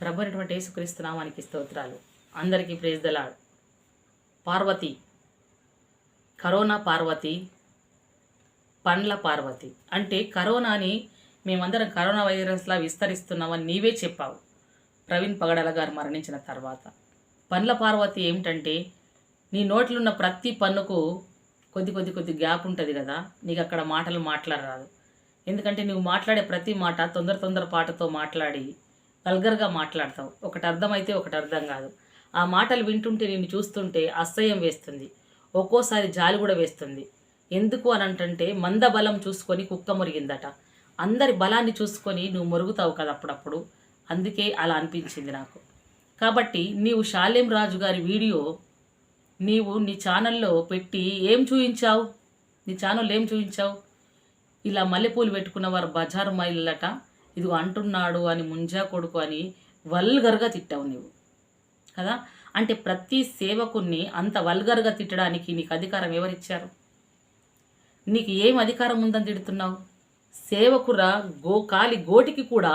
ప్రభు అయినటువంటి యేసుక్రీస్తు నామానికి స్తోత్రాలు. అందరికీ praise the lord. Parvati, corona Parvati, పండ్ల పార్వతి అంటే కరోనాని మేమందరం కరోనా వైరస్లా విస్తరిస్తున్నామని నీవే చెప్పావు ప్రవీణ్ పగడాల గారు మరణించిన తర్వాత. పండ్ల పార్వతి ఏమిటంటే నీ నోట్లున్న ప్రతి పన్నుకు కొద్ది గ్యాప్ ఉంటుంది కదా, నీకు అక్కడ మాటలు మాట్లాడరాదు. ఎందుకంటే నువ్వు మాట్లాడే ప్రతి మాట తొందర పాటతో మాట్లాడి వల్గర్గా మాట్లాడతావు. ఒకటి అర్థమైతే ఒకటి అర్థం కాదు. ఆ మాటలు వింటుంటే నిన్ను చూస్తుంటే అసహ్యం వేస్తుంది, ఒక్కోసారి జాలి కూడా వేస్తుంది. ఎందుకు అని అంటే మంద బలం చూసుకొని కుక్క మురిగిందట. అందరి బలాన్ని చూసుకొని నువ్వు మురుగుతావు కదా అప్పుడప్పుడు, అందుకే అలా అనిపించింది నాకు. కాబట్టి నీవు షాలేం రాజు గారి వీడియో నీవు నీ ఛానల్లో పెట్టి ఏం చూయించావు? నీ ఛానల్ ఏం చూయించావు? ఇలా మల్లెపూలు పెట్టుకున్న వారు బజారు మైళ్ళట, ఇదిగో అంటున్నాడు అని ముంజా కొడుకు అని వల్గర్గా తిట్టావు నీవు కదా. అంటే ప్రతి సేవకుణ్ణి అంత వల్గర్గా తిట్టడానికి నీకు అధికారం ఎవరిచ్చారు? నీకు ఏం అధికారం ఉందని తిడుతున్నావు? సేవకురా కాలి గోటికి కూడా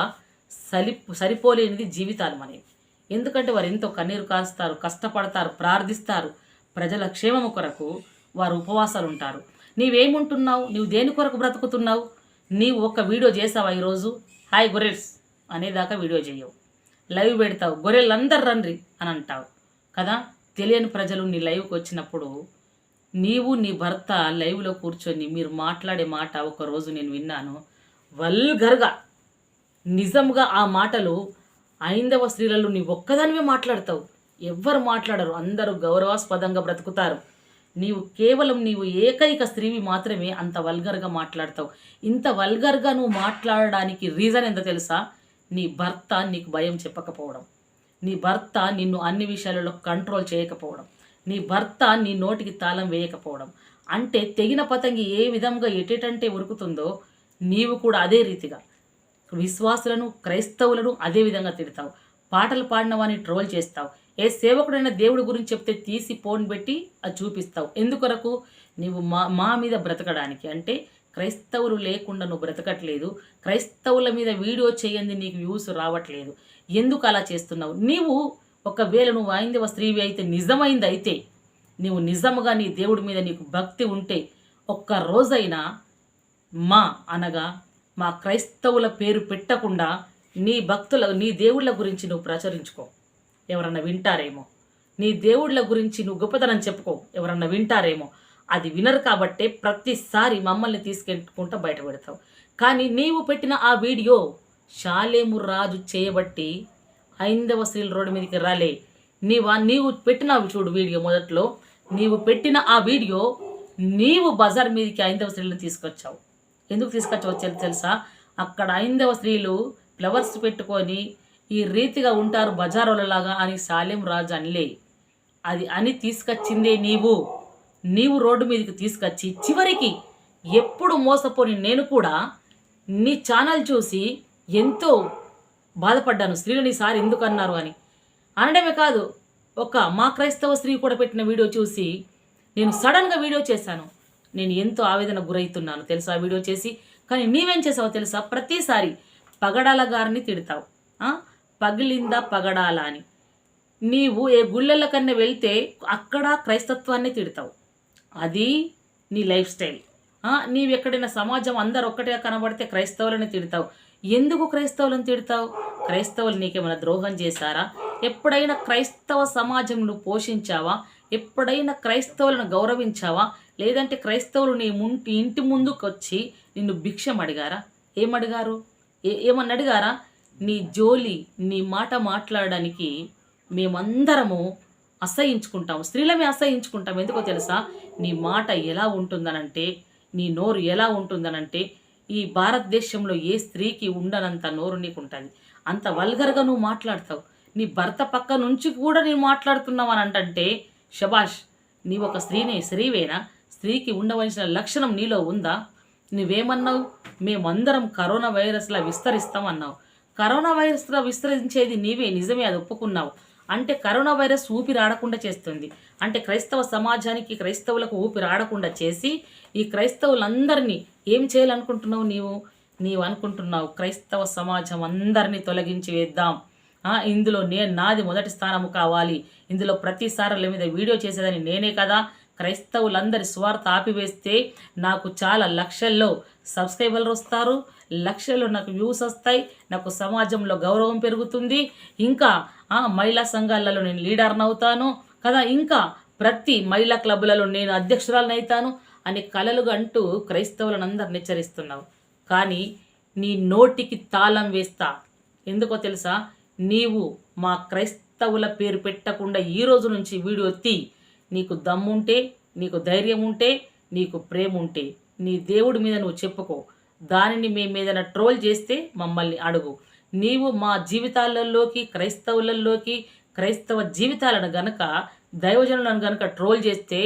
సరిపోలేనిది జీవితాలు మనవి. ఎందుకంటే వారు ఎంతో కన్నీరు కాస్తారు, కష్టపడతారు, ప్రార్థిస్తారు, ప్రజల క్షేమము కొరకు వారు ఉపవాసాలు ఉంటారు. నీవేముంటున్నావు? నీవు దేని కొరకు బ్రతుకుతున్నావు? నీవు ఒక వీడియో చేసావా ఈరోజు? హాయ్ గొర్రెల్స్ అనేదాకా వీడియో చేయవు, లైవ్ పెడతావు, గొర్రెలందరూ రండ్రి అని అంటావు కదా. తెలియని ప్రజలు నీ లైవ్కి వచ్చినప్పుడు నీవు నీ భర్త లైవ్లో కూర్చొని మీరు మాట్లాడే మాట ఒకరోజు నేను విన్నాను, వల్గర్గా. నిజంగా ఆ మాటలు ఐందవ స్త్రీలలో నీ ఒక్కదానివే మాట్లాడతావు, ఎవ్వరు మాట్లాడరు, అందరూ గౌరవాస్పదంగా బ్రతుకుతారు. నీవు ఏకైక స్త్రీవి మాత్రమే అంత వల్గర్గా మాట్లాడతావు. ఇంత వల్గర్గా నువ్వు మాట్లాడడానికి రీజన్ ఎంత తెలుసా? నీ భర్త నీకు భయం చెప్పకపోవడం, నీ భర్త నిన్ను అన్ని విషయాలలో కంట్రోల్ చేయకపోవడం, నీ భర్త నీ నోటికి తాళం వేయకపోవడం. అంటే తెగిన పతంగి ఏ విధంగా ఎటేటంటే ఉరుకుతుందో నీవు కూడా అదే రీతిగా విశ్వాసులను, క్రైస్తవులను అదే విధంగా తిడతావు. పాటలు పాడిన వారిని ట్రోల్ చేస్తావు. ఏ సేవకుడైనా దేవుడి గురించి చెప్తే తీసి ఫోన్ పెట్టి అది చూపిస్తావు. ఎందుకొరకు? నీవు మా మీద బ్రతకడానికి. అంటే క్రైస్తవులు లేకుండా నువ్వు బ్రతకట్లేదు, క్రైస్తవుల మీద వీడియో చేయండి నీకు వ్యూస్ రావట్లేదు. ఎందుకు అలా చేస్తున్నావు? నీవు ఒకవేళ నువ్వు ఐందవ స్త్రీవి అయితే, నిజమైంది అయితే, నీవు నిజముగా నీ దేవుడి మీద నీకు భక్తి ఉంటే ఒక్క రోజైనా అనగా మా క్రైస్తవుల పేరు పెట్టకుండా నీ దేవుళ్ళ గురించి నువ్వు ప్రచురించుకో, ఎవరన్నా వింటారేమో. నీ దేవుళ్ళ గురించి నువ్వు గొప్పతనం చెప్పుకో, ఎవరన్నా వింటారేమో. అది వినరు కాబట్టే ప్రతిసారి మమ్మల్ని తీసుకెళ్ళుకుంటూ బయట పెడతావు. కానీ నీవు పెట్టిన ఆ వీడియో షాలేము రాజు చేయబట్టి ఐందవ స్త్రీల రోడ్డు మీదకి రాలే. నీవు పెట్టిన చూడు వీడియో, మొదట్లో నీవు పెట్టిన ఆ వీడియో నీవు బజార్ మీదకి ఐందవ స్త్రీలను తీసుకొచ్చావు. ఎందుకు తీసుకొచ్చావు తెలుసా? అక్కడ ఐందవ స్త్రీలు ఫ్లవర్స్ పెట్టుకొని ఈ రీతిగా ఉంటారు బజారులలాగా అని షాలేం రాజు అనలే. అది అని తీసుకొచ్చిందే నీవు రోడ్డు మీదకి తీసుకొచ్చి చివరికి ఎప్పుడు మోసపోని నేను కూడా నీ ఛానల్ చూసి ఎంతో బాధపడ్డాను. స్త్రీలు ఈసారి ఎందుకు అన్నారు అని అనడమే కాదు, మా క్రైస్తవ స్త్రీ కూడా పెట్టిన వీడియో చూసి నేను సడన్గా వీడియో చేశాను. నేను ఎంతో ఆవేదన గురవుతున్నాను తెలుసా ఆ వీడియో చేసి. కానీ నీవేం చేసావో తెలుసా? ప్రతిసారి పగడాల గారిని తిడతావు, పగిలిందా పగడాల అని. నీవు ఏ గుళ్ళల కన్నా వెళ్తే అక్కడ క్రైస్తత్వాన్ని తిడతావు. అది నీ లైఫ్ స్టైల్. నీవు ఎక్కడైనా సమాజం అందరు ఒక్కటే కనబడితే క్రైస్తవులని తిడతావు. ఎందుకు క్రైస్తవులను తిడతావు? క్రైస్తవులు నీకేమైనా ద్రోహం చేశారా? ఎప్పుడైనా క్రైస్తవ సమాజం నువ్వు పోషించావా? ఎప్పుడైనా క్రైస్తవులను గౌరవించావా? లేదంటే క్రైస్తవులు నీ ఇంటి ముందుకు వచ్చి నిన్ను భిక్షం అడిగారా? ఏమడిగారు? ఏమన్నా అడిగారా? నీ జోలి, నీ మాట మాట్లాడడానికి మేమందరము అసహించుకుంటాము, స్త్రీలమే అసహించుకుంటాం. ఎందుకో తెలుసా? నీ మాట ఎలా ఉంటుందనంటే, నీ నోరు ఎలా ఉంటుందనంటే, ఈ భారతదేశంలో ఏ స్త్రీకి ఉండనంత నోరు నీకు ఉంటుంది. అంత వల్గర్గా నువ్వు మాట్లాడతావు. నీ భర్త పక్క నుంచి కూడా నేను మాట్లాడుతున్నావు అని అంటే శబాష్, నీవు ఒక స్త్రీవేనా? స్త్రీకి ఉండవలసిన లక్షణం నీలో ఉందా? నువ్వేమన్నావు? మేమందరం కరోనా వైరస్లా విస్తరిస్తామన్నావు. కరోనా వైరస్లా విస్తరించేది నీవే, నిజమే, అది ఒప్పుకున్నావు. అంటే కరోనా వైరస్ ఊపిరాడకుండా చేస్తుంది. అంటే క్రైస్తవ సమాజానికి, క్రైస్తవులకు ఊపిరాడకుండా చేసి ఈ క్రైస్తవులందరినీ ఏం చేయాలనుకుంటున్నావు? నీవు అనుకుంటున్నావు క్రైస్తవ సమాజం అందరినీ తొలగించి వేద్దాం, ఇందులో నాది మొదటి స్థానము కావాలి, ఇందులో ప్రతిసారి మీద వీడియో చేసేదని నేనే కదా, క్రైస్తవులందరి స్వార్థ ఆపివేస్తే నాకు చాలా లక్షల్లో సబ్స్క్రైబర్లు వస్తారు, లక్షల్లో నాకు వ్యూస్ వస్తాయి, నాకు సమాజంలో గౌరవం పెరుగుతుంది, ఇంకా మహిళా సంఘాలలో నేను లీడర్ని అవుతాను కదా, ఇంకా ప్రతి మహిళా క్లబ్లలో నేను అధ్యక్షురాలను అవుతాను అని కలలుగా అంటూ క్రైస్తవులను అందరిని హెచ్చరిస్తున్నావు. కానీ నీ నోటికి తాళం వేస్తా. ఎందుకో తెలుసా? నీవు మా క్రైస్తవుల పేరు పెట్టకుండా ఈ రోజు నుంచి వీడియో తీ. నీకు దమ్ముంటే, నీకు ధైర్యం ఉంటే, నీకు ప్రేమ ఉంటే నీ దేవుడి మీద నువ్వు చెప్పుకో. దానిని మేము ఏదైనా ట్రోల్ చేస్తే మమ్మల్ని అడుగు. నీవు మా జీవితాలలోకి, క్రైస్తవులలోకి, క్రైస్తవ జీవితాలను గనక, దైవజనులను గనక ట్రోల్ చేస్తే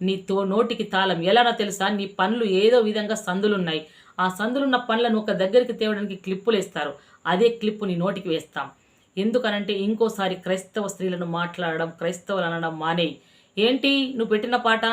నీ నోటికి తాళం ఎలానో తెలుసా? నీ పనులు ఏదో విధంగా సందులున్నాయి. ఆ సందులున్న పనులను ఒక దగ్గరికి తేవడానికి క్లిప్పులు వేస్తారు. అదే క్లిప్పు నీ నోటికి వేస్తాం. ఎందుకనంటే ఇంకోసారి క్రైస్తవ స్త్రీలను మాట్లాడడం, క్రైస్తవులు అనడం మానేయి. ఏంటి నువ్వు పెట్టిన పాట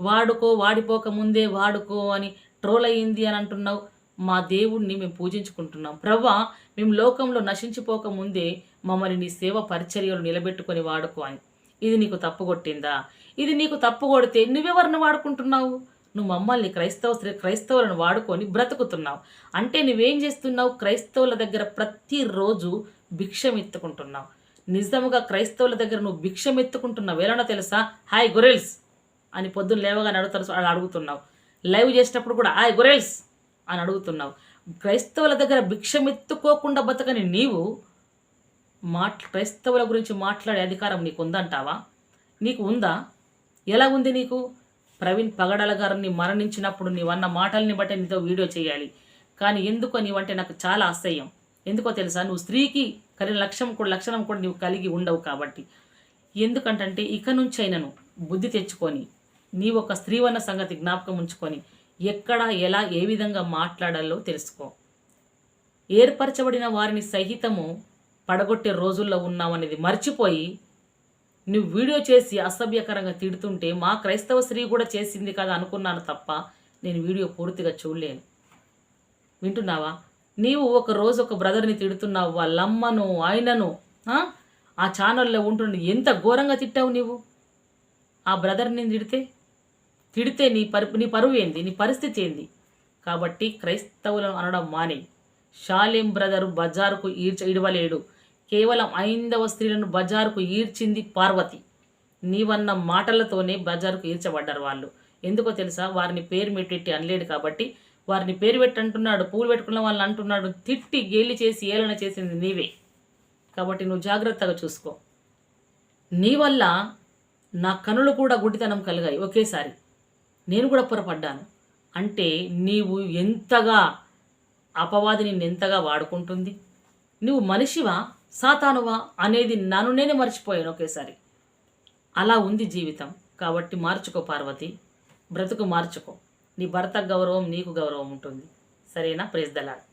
వాడుకో, వాడిపోక ముందే వాడుకో అని ట్రోల్ అయ్యింది అని అంటున్నావు. మా దేవుణ్ణి మేము పూజించుకుంటున్నాం. ప్రభా, మేము లోకంలో నశించిపోక ముందే మమ్మల్ని నీ సేవ పరిచర్యలు నిలబెట్టుకొని వాడుకో అని. ఇది నీకు తప్పు కొట్టిందా? ఇది నీకు తప్పు కొడితే నువ్వెవరిని వాడుకుంటున్నావు? నువ్వు మమ్మల్ని క్రైస్తవులను వాడుకొని బ్రతుకుతున్నావు. అంటే నువ్వేం చేస్తున్నావు? క్రైస్తవుల దగ్గర ప్రతిరోజు భిక్షం ఎత్తుకుంటున్నావు. నిజముగా క్రైస్తవుల దగ్గర నువ్వు భిక్షం ఎత్తుకుంటున్నావు. ఎలానో తెలుసా? హాయ్ గొరెల్స్ అని పొద్దున్న లేవగానే అడుగుతున్నావు. లైవ్ చేసేటప్పుడు కూడా హాయ్ గొరెల్స్ అని అడుగుతున్నావు. క్రైస్తవుల దగ్గర భిక్షం ఎత్తుకోకుండా బతకని నీవు క్రైస్తవుల గురించి మాట్లాడే అధికారం నీకు ఉందంటావా? నీకు ఉందా? ఎలా ఉంది నీకు? ప్రవీణ్ పగడాల గారిని మరణించినప్పుడు నీవన్న మాటల్ని బట్టి నీతో వీడియో చేయాలి. కానీ ఎందుకో నీవంటే నాకు చాలా అసహ్యం. ఎందుకో తెలుసా? నువ్వు స్త్రీకి కలిగిన లక్షణం కూడా నువ్వు కలిగి ఉండవు కాబట్టి. ఎందుకంటే ఇక నుంచి అయినను బుద్ధి తెచ్చుకొని నీవు ఒక స్త్రీవన్న సంగతి జ్ఞాపకం ఉంచుకొని ఎక్కడ, ఎలా, ఏ విధంగా మాట్లాడాలో తెలుసుకో. ఏర్పరచబడిన వారిని సహితము పడగొట్టే రోజుల్లో ఉన్నామనేది మర్చిపోయి నువ్వు వీడియో చేసి అసభ్యకరంగా తిడుతుంటే మా క్రైస్తవ స్త్రీ కూడా చేసింది కదా అనుకున్నాను తప్ప నేను వీడియో పూర్తిగా చూడలేను. వింటున్నావా? నీవు ఒక రోజు ఒక బ్రదర్ని తిడుతున్నావు, వాళ్ళమ్మను, ఆయనను, ఆ ఛానల్లో ఉంటుండి ఎంత ఘోరంగా తిట్టావు నీవు. ఆ బ్రదర్ని తిడితే నీ పరువు ఏంది? నీ పరిస్థితి ఏంది? కాబట్టి క్రైస్తవులను అనడం మానే. షాలేం బ్రదరు బజారుకు ఇడవలేడు. కేవలం 5వ స్త్రీలను బజారుకు ఈడ్చింది పార్వతి. నీవన్న మాటలతోనే బజారుకు ఈడ్చబడ్డారు వాళ్ళు. ఎందుకో తెలుసా? వారిని పేరు పెట్టి అనలేడు కాబట్టి వారిని పేరు పెట్టి అంటున్నాడు. పూలు పెట్టుకున్న వాళ్ళని అంటున్నాడు. తిట్టి గేలి చేసి ఏలన చేసింది నీవే. కాబట్టి నువ్వు జాగ్రత్తగా చూసుకో. నీ వల్ల నా కనులు కూడా గుడ్డితనం కలిగాయి ఒకేసారి. నేను కూడా పొరపడ్డాను. అంటే నీవు ఎంతగా అపవాది నిన్ను ఎంతగా వాడుకుంటుంది. నువ్వు మనిషివా సాతానువా అనేది నన్ను నేనే మర్చిపోయాను ఒకేసారి. అలా ఉంది జీవితం. కాబట్టి మార్చుకో పార్వతి, బ్రతుకు మార్చుకో. నీ భర్త గౌరవం నీకు గౌరవం ఉంటుంది. సరేనా? Praise the lord.